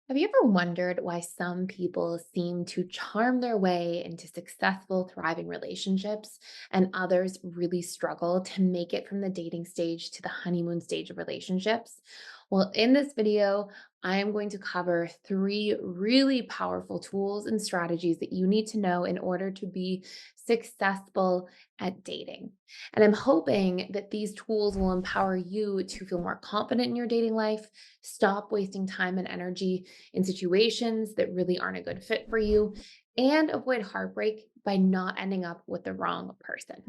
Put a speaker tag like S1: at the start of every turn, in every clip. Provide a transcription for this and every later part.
S1: Have you ever wondered why some people seem to charm their way into successful, thriving relationships and others really struggle to make it from the dating stage to the honeymoon stage of relationships? Well, in this video, I am going to cover three really powerful tools and strategies that you need to know in order to be successful at dating. And I'm hoping that these tools will empower you to feel more confident in your dating life, stop wasting time and energy in situations that really aren't a good fit for you, and avoid heartbreak by not ending up with the wrong person.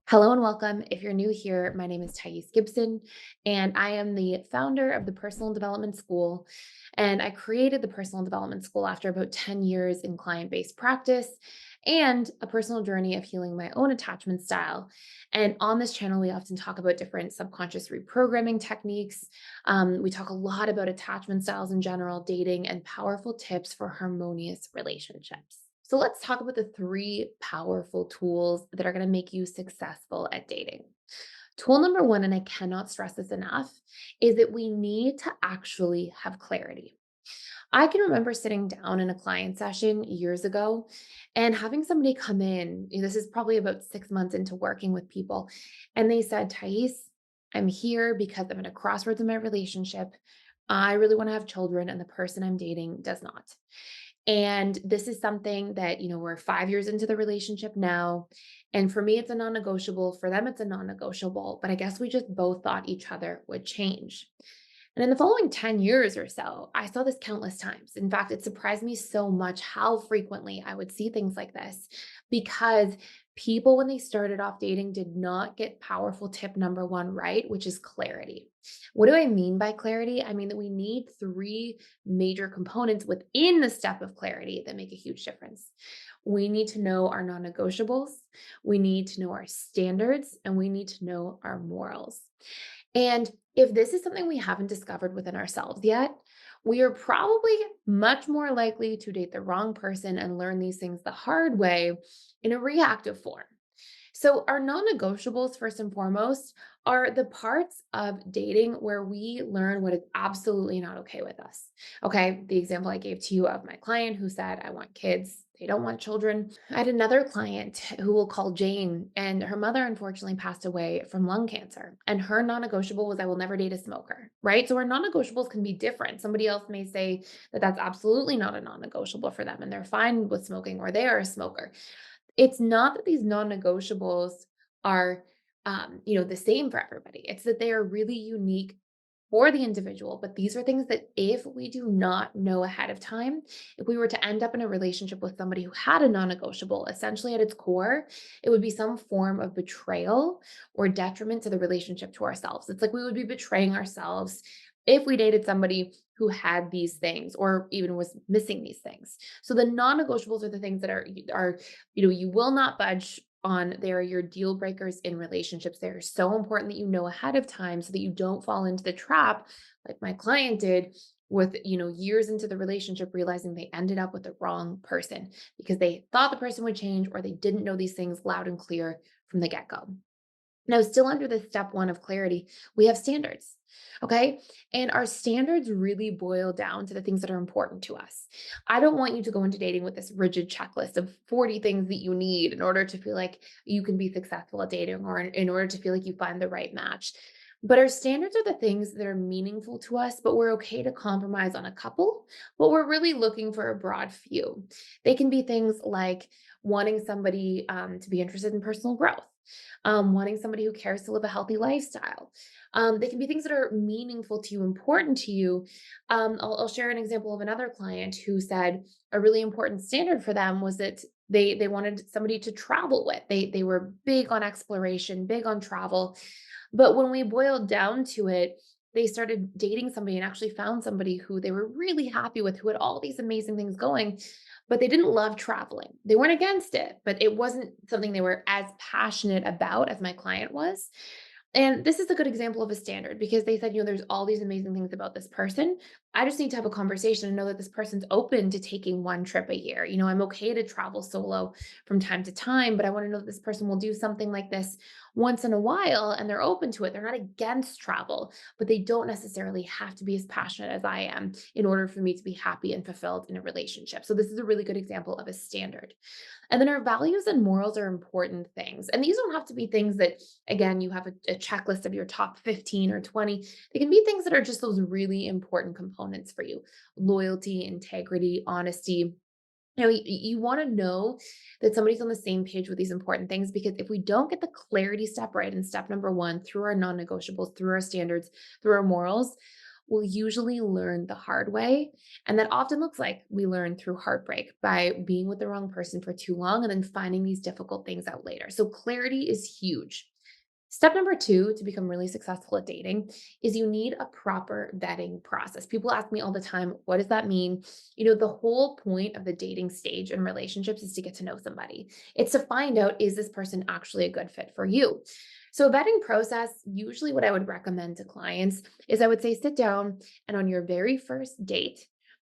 S1: Hello and welcome. If you're new here, my name is Thais Gibson, and I am the founder of the Personal Development School. And I created the Personal Development School after about 10 years in client based practice and a personal journey of healing my own attachment style. And on this channel, we often talk about different subconscious reprogramming techniques. We talk a lot about attachment styles in general, dating, and powerful tips for harmonious relationships. So let's talk about the three powerful tools that are going to make you successful at dating. Tool number one, and I cannot stress this enough, is that we need to actually have clarity. I can remember sitting down in a client session years ago and having somebody come in. This is probably about 6 months into working with people. And they said, Thais, I'm here because I'm at a crossroads in my relationship. I really want to have children, and the person I'm dating does not. And this is something that, we're 5 years into the relationship now. And for me, it's a non negotiable. For them, it's a non negotiable. But I guess we just both thought each other would change. And in the following 10 years or so, I saw this countless times. In fact, it surprised me so much how frequently I would see things like this because people, when they started off dating, did not get powerful tip number one right, which is clarity. What do I mean by clarity? I mean that we need three major components within the step of clarity that make a huge difference. We need to know our non negotiables, we need to know our standards, and we need to know our morals. And if this is something we haven't discovered within ourselves yet, we are probably much more likely to date the wrong person and learn these things the hard way in a reactive form. So, our non negotiables, first and foremost, are the parts of dating where we learn what is absolutely not okay with us. Okay. The example I gave to you of my client who said, I want kids. They don't want children. I had another client who we'll call Jane, and her mother unfortunately passed away from lung cancer. And her non negotiable was, I will never date a smoker, right? So, our non negotiables can be different. Somebody else may say that that's absolutely not a non negotiable for them and they're fine with smoking or they are a smoker. It's not that these non-negotiables are, the same for everybody. It's that they are really unique for the individual. But these are things that if we do not know ahead of time, if we were to end up in a relationship with somebody who had a non-negotiable, essentially at its core, it would be some form of betrayal or detriment to the relationship to ourselves. It's like we would be betraying ourselves if we dated somebody who had these things or even was missing these things. So the non-negotiables are the things that are you will not budge on. They are your deal breakers in relationships. They are so important that you know ahead of time so that you don't fall into the trap like my client did with, years into the relationship realizing they ended up with the wrong person because they thought the person would change or they didn't know these things loud and clear from the get-go. Now, still under the step one of clarity, we have standards. Okay. And our standards really boil down to the things that are important to us. I don't want you to go into dating with this rigid checklist of 40 things that you need in order to feel like you can be successful at dating or in order to feel like you find the right match. But our standards are the things that are meaningful to us, but we're okay to compromise on a couple, but we're really looking for a broad few. They can be things like wanting somebody to be interested in personal growth, wanting somebody who cares to live a healthy lifestyle. They can be things that are meaningful to you, important to you. I'll share an example of another client who said a really important standard for them was that they wanted somebody to travel with. They were big on exploration, big on travel. But when we boiled down to it, they started dating somebody and actually found somebody who they were really happy with, who had all these amazing things going, but they didn't love traveling. They weren't against it, but it wasn't something they were as passionate about as my client was. And this is a good example of a standard because they said, there's all these amazing things about this person. I just need to have a conversation and know that this person's open to taking one trip a year. I'm okay to travel solo from time to time, but I want to know that this person will do something like this once in a while and they're open to it. They're not against travel, but they don't necessarily have to be as passionate as I am in order for me to be happy and fulfilled in a relationship. So, this is a really good example of a standard. And then our values and morals are important things. And these don't have to be things that, again, you have a checklist of your top 15 or 20. They can be things that are just those really important components for you: loyalty, integrity, honesty. You want to know that somebody's on the same page with these important things, because if we don't get the clarity step right in step number one, through our non negotiables, through our standards, through our morals, we'll usually learn the hard way. And that often looks like we learn through heartbreak by being with the wrong person for too long and then finding these difficult things out later. So, clarity is huge. Step number two to become really successful at dating is you need a proper vetting process. People ask me all the time, what does that mean? The whole point of the dating stage in relationships is to get to know somebody. It's to find out, is this person actually a good fit for you? So, a vetting process, usually what I would recommend to clients is I would say sit down and on your very first date,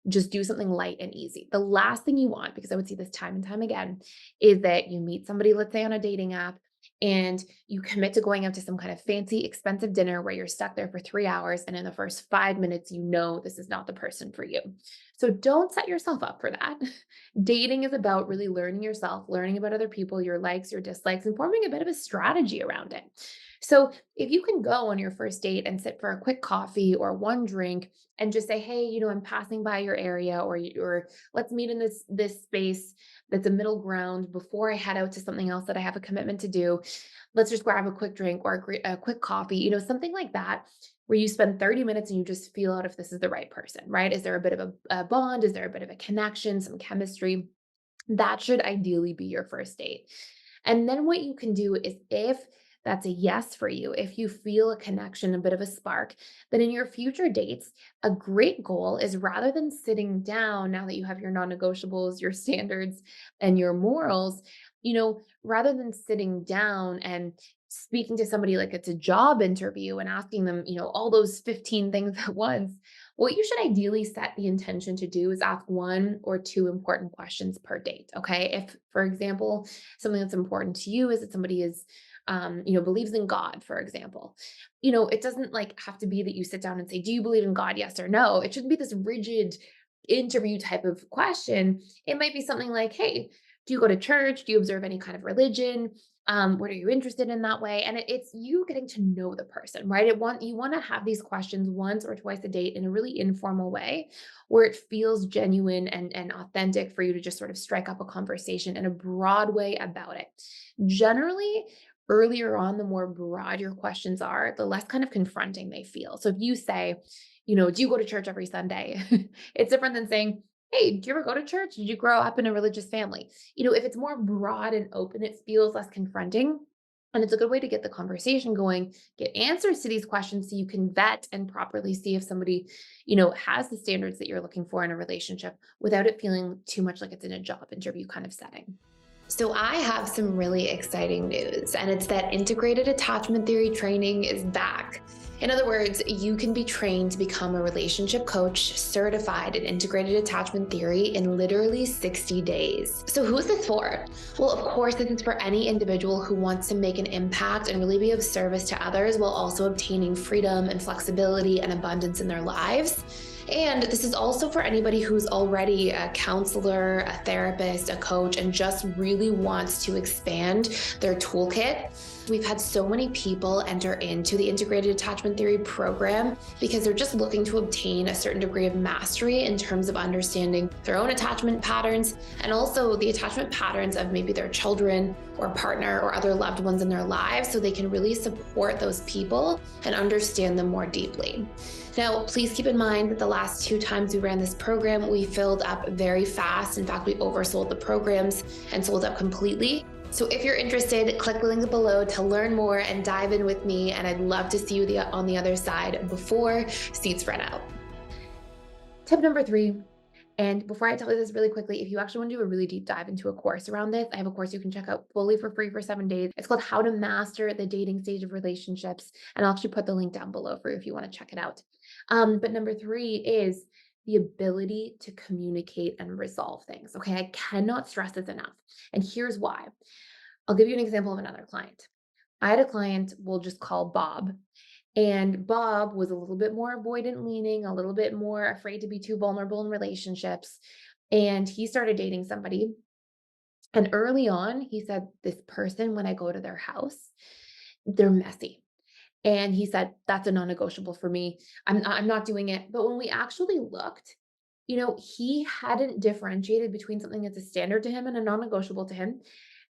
S1: just do something light and easy. The last thing you want, because I would see this time and time again, is that you meet somebody, let's say on a dating app, and you commit to going out to some kind of fancy, expensive dinner where you're stuck there for 3 hours. And in the first 5 minutes, this is not the person for you. So don't set yourself up for that. Dating is about really learning yourself, learning about other people, your likes, your dislikes, and forming a bit of a strategy around it. So if you can go on your first date and sit for a quick coffee or one drink and just say, hey, I'm passing by your area, or let's meet in this space that's a middle ground before I head out to something else that I have a commitment to do. Let's just grab a quick drink or a quick coffee, something like that, where you spend 30 minutes and you just feel out if this is the right person, right? Is there a bit of a bond? Is there a bit of a connection, some chemistry? That should ideally be your first date. And then what you can do is, if that's a yes for you, if you feel a connection, a bit of a spark, then in your future dates, a great goal is, rather than sitting down, now that you have your non negotiables, your standards, and your morals, rather than sitting down and speaking to somebody like it's a job interview and asking them, all those 15 things at once, what you should ideally set the intention to do is ask one or two important questions per date. Okay. If, for example, something that's important to you is that somebody is, believes in God, for example, it doesn't like have to be that you sit down and say, do you believe in God? Yes or no. It shouldn't be this rigid interview type of question. It might be something like, hey, do you go to church? Do you observe any kind of religion? What are you interested in that way? And it's you getting to know the person, right? You want to have these questions once or twice a date in a really informal way, where it feels genuine and authentic for you to just sort of strike up a conversation in a broad way about it. Generally, earlier on, the more broad your questions are, the less kind of confronting they feel. So if you say, do you go to church every Sunday? It's different than saying, hey, do you ever go to church? Did you grow up in a religious family? If it's more broad and open, it feels less confronting. And it's a good way to get the conversation going, get answers to these questions so you can vet and properly see if somebody, has the standards that you're looking for in a relationship, without it feeling too much like it's in a job interview kind of setting. So I have some really exciting news, and it's that integrated attachment theory training is back. In other words, you can be trained to become a relationship coach certified in integrated attachment theory in literally 60 days. So who is this for? Well, of course, this is for any individual who wants to make an impact and really be of service to others while also obtaining freedom and flexibility and abundance in their lives. And this is also for anybody who's already a counselor, a therapist, a coach, and just really wants to expand their toolkit. We've had so many people enter into the integrated attachment theory program because they're just looking to obtain a certain degree of mastery in terms of understanding their own attachment patterns, and also the attachment patterns of maybe their children or partner or other loved ones in their lives, so they can really support those people and understand them more deeply. Now, please keep in mind that the last 2 times we ran this program, we filled up very fast. In fact, we oversold the programs and sold out completely. So if you're interested, click the link below to learn more and dive in with me. And I'd love to see you on the other side before seats run out. Tip number 3, And before I tell you this really quickly, if you actually want to do a really deep dive into a course around this, I have a course you can check out fully for free for 7 days. It's called How to Master the Dating Stage of Relationships. And I'll actually put the link down below for you if you want to check it out. But number three is the ability to communicate and resolve things. Okay. I cannot stress this enough. And here's why. I'll give you an example of another client. I had a client we'll just call Bob. And Bob was a little bit more avoidant leaning, a little bit more afraid to be too vulnerable in relationships. And he started dating somebody. And early on, he said, "This person, when I go to their house, they're messy." And he said, "That's a non-negotiable for me. I'm not doing it." But when we actually looked, he hadn't differentiated between something that's a standard to him and a non-negotiable to him.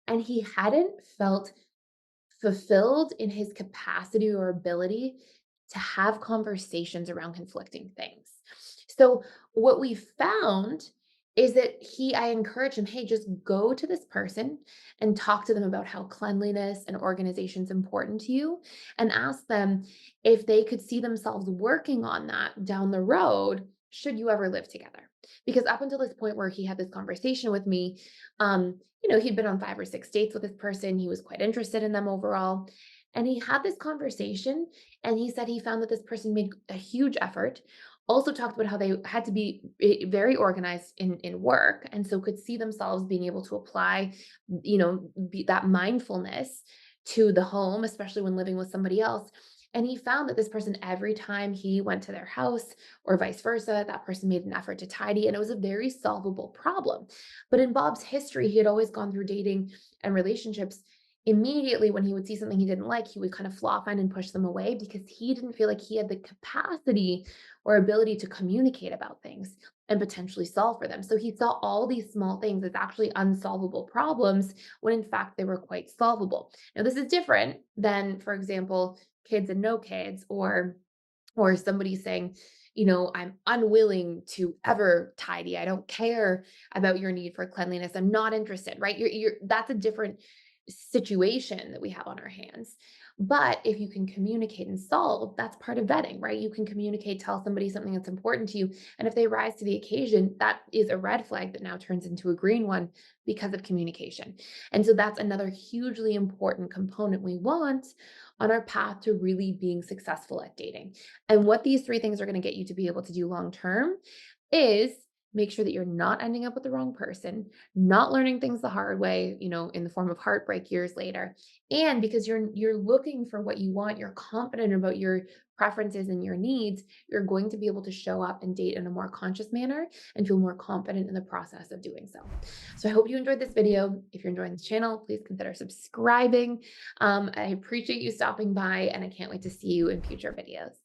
S1: And he hadn't felt fulfilled in his capacity or ability to have conversations around conflicting things. So what we found is that I encourage him, hey, just go to this person and talk to them about how cleanliness and organization is important to you and ask them if they could see themselves working on that down the road should you ever live together. Because up until this point where he had this conversation with me, he'd been on 5 or 6 dates with this person. He was quite interested in them overall. And he had this conversation and he said he found that this person made a huge effort. Also talked about how they had to be very organized in work and so could see themselves being able to apply, that mindfulness to the home, especially when living with somebody else. And he found that this person, every time he went to their house or vice versa, that person made an effort to tidy. And it was a very solvable problem. But in Bob's history, he had always gone through dating and relationships. Immediately, when he would see something he didn't like, he would kind of flaw find and push them away because he didn't feel like he had the capacity or ability to communicate about things and potentially solve for them. So he saw all these small things as actually unsolvable problems when in fact they were quite solvable. Now, this is different than, for example, kids and no kids, or somebody saying, "I'm unwilling to ever tidy. I don't care about your need for cleanliness. I'm not interested," right? That's a different situation that we have on our hands. But if you can communicate and solve, that's part of vetting, right? You can communicate, tell somebody something that's important to you. And if they rise to the occasion, that is a red flag that now turns into a green one because of communication. And so that's another hugely important component we want on our path to really being successful at dating. And what these three things are going to get you to be able to do long term is make sure that you're not ending up with the wrong person, not learning things the hard way, in the form of heartbreak years later. And because you're looking for what you want, you're confident about your preferences and your needs, you're going to be able to show up and date in a more conscious manner and feel more confident in the process of doing so. So I hope you enjoyed this video. If you're enjoying this channel, please consider subscribing. I appreciate you stopping by and I can't wait to see you in future videos.